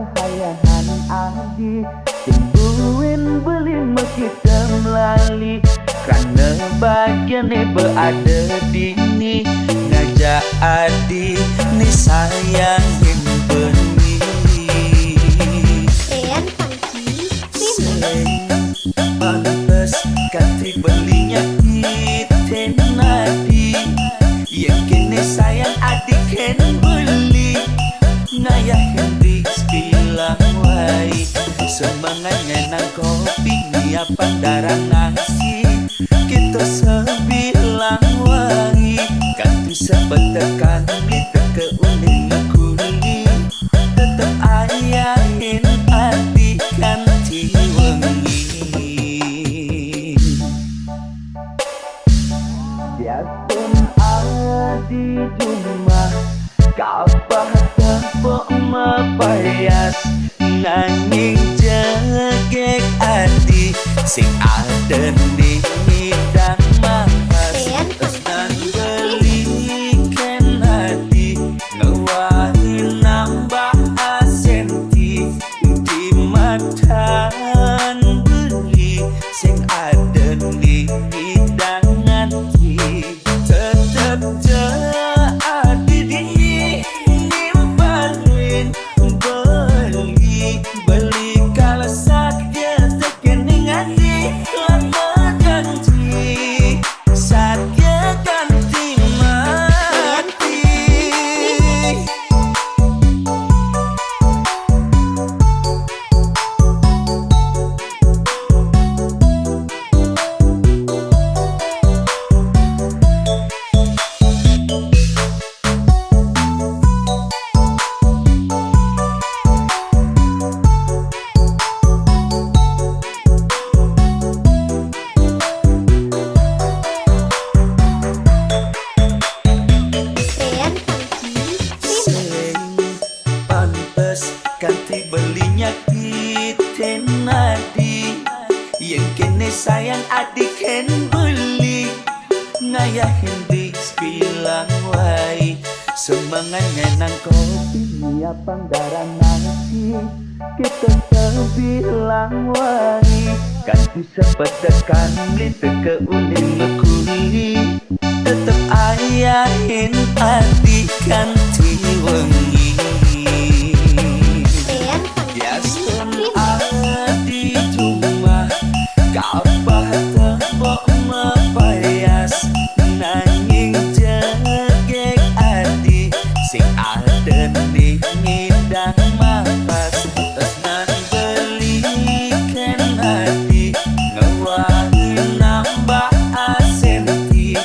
kehayahan adi Timbuin beli kita melalui karena bagian berada di ni ngajak adi ni sayangin benih Ean Funky Remix. Pantes katri belinya iten nadi yang kini sayang adik ken beli ngayah Hendrix bilang wai semangatnya nang kopi nyiapan darah nasi kita sebilang wai kantu sebetekan kita ke uning ngekuli tetep ayahin adik kanti wengi biarpun adi rumah kapah tepuk mepayas nanging jegek adi sing ada nih hidang mahas dan belikan adi ngewahin nambah asenti di matan beli sing ada nih hidangan tetep jadi dini nimbalin beli kalau saja tekening hati lama ganti saja ganti mati Ean Funky pantes ganti belinya kita nadi yang kene sayang adik ken beli ngayah Hendrix bilang wai semangatnya nang kopi nyiapang darah nasi kita sebilang wai kantu sepetekan liter ke uling ngekuli tetep ayahin adik kanti wengi Ean biasun Funky adi cuma kapah tepuk mepayas nanging jegek adi sing ada nih ngidang mapas terus belikan adi ngewahin nambah asenti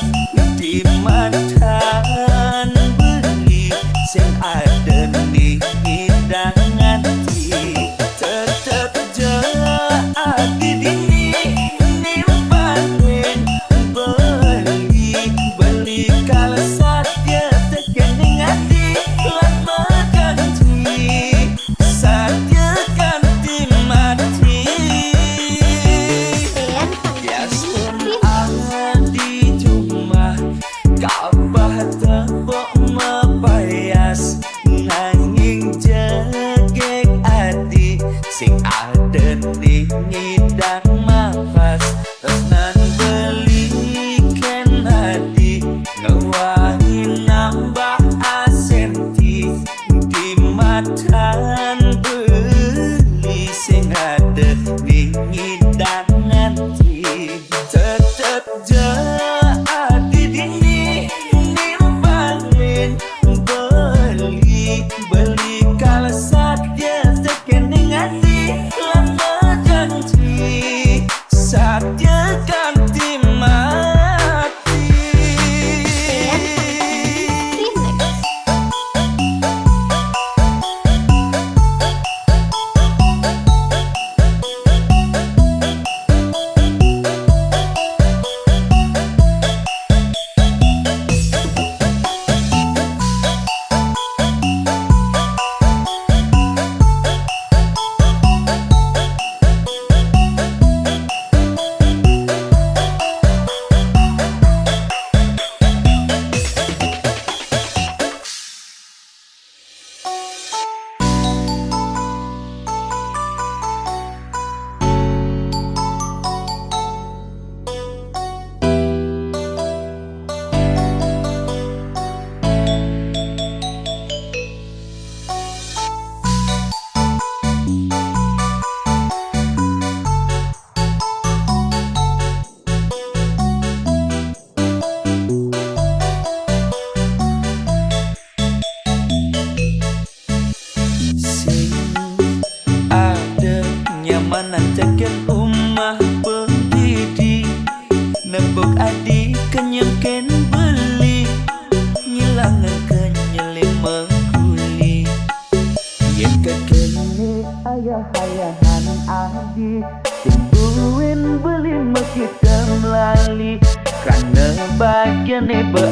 di matan beli sing ada nih hidangan tetep jadi dini nimbalin beli kalau saja tekening hati lama ganti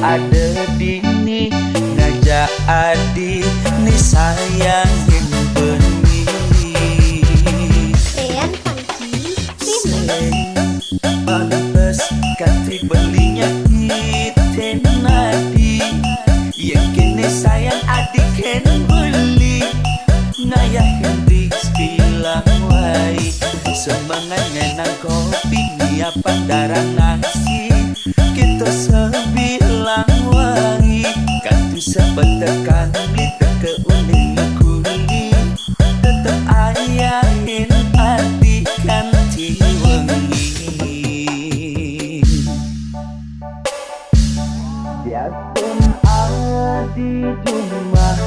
ada dini ngajak adi ni sayangin beni Ean Funky Remix. Pantes kanti belinya kita nadi yang kini sayang adik ken beli ngayah Hendrik bilang wai semangatnya nang kopi ni apa darah nasi kita sebilang wai kanti sebetekan beli teke uling makuli tetep ayahin adik kanti wengi biarpun adi rumah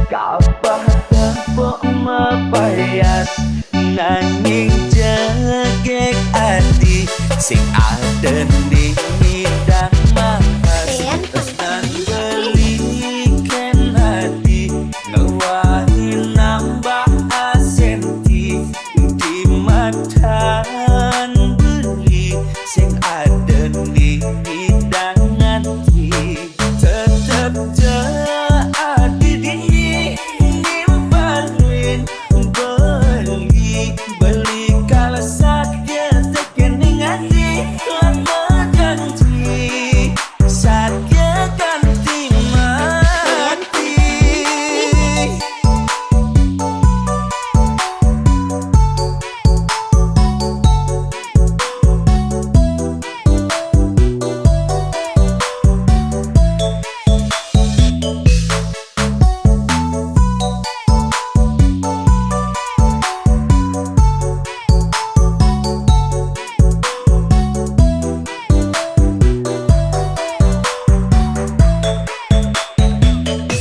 kapah tepuk mepayas nanging jegek adi sing ada di hidang mahas tenan belikan hati ngewahi nambah asenti di matan beli sing ada di hidangan tetep jadi nimbalin beli kalau sakit tekening hati lama janji sakit ganti mati.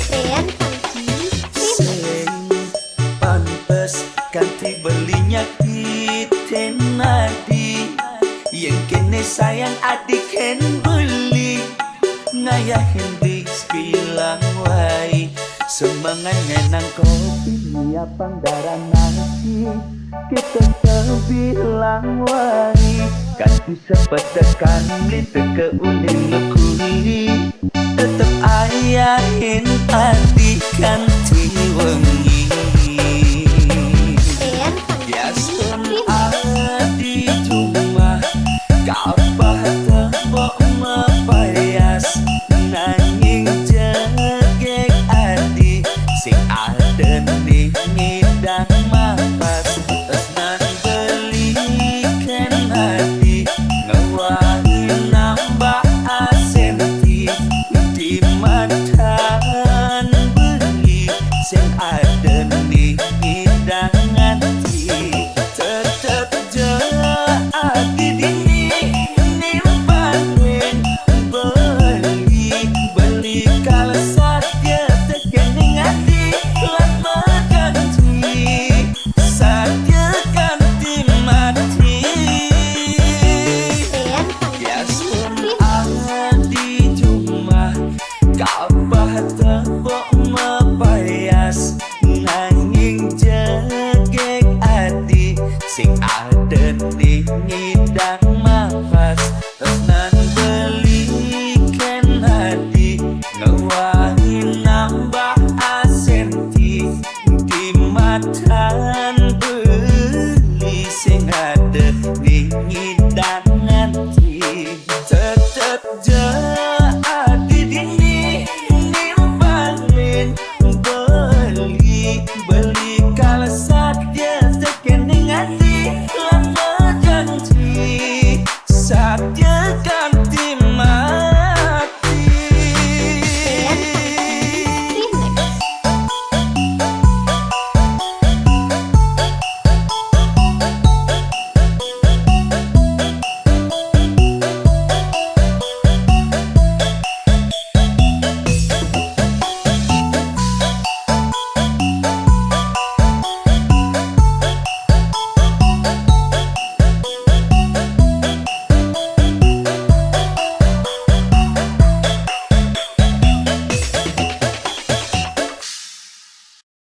Ean Funky Remix. Pantes ganti belinya kita nadi yang kini sayang adik ken beli ngayah Hendrik bilang wai semangatnya nang kopi niapang darah nasi kita sebilang wai ganti sepetekan beli teke uling lekuli tetep ayahin adik kanti wengi Ean Funky biasun Remix. adi rumah kapah tepuk mepayas nanging jegek adi sing ada di hidang mahas tenan belikan hati ngewahi nambah asenti di matan beli sing ada di hidangan tetep jadi nimbalin beli kalau sakit tekening hati lama ganti sakit ganti mati. Ean Biasun Funky Remix. adi rumah kapah tepuk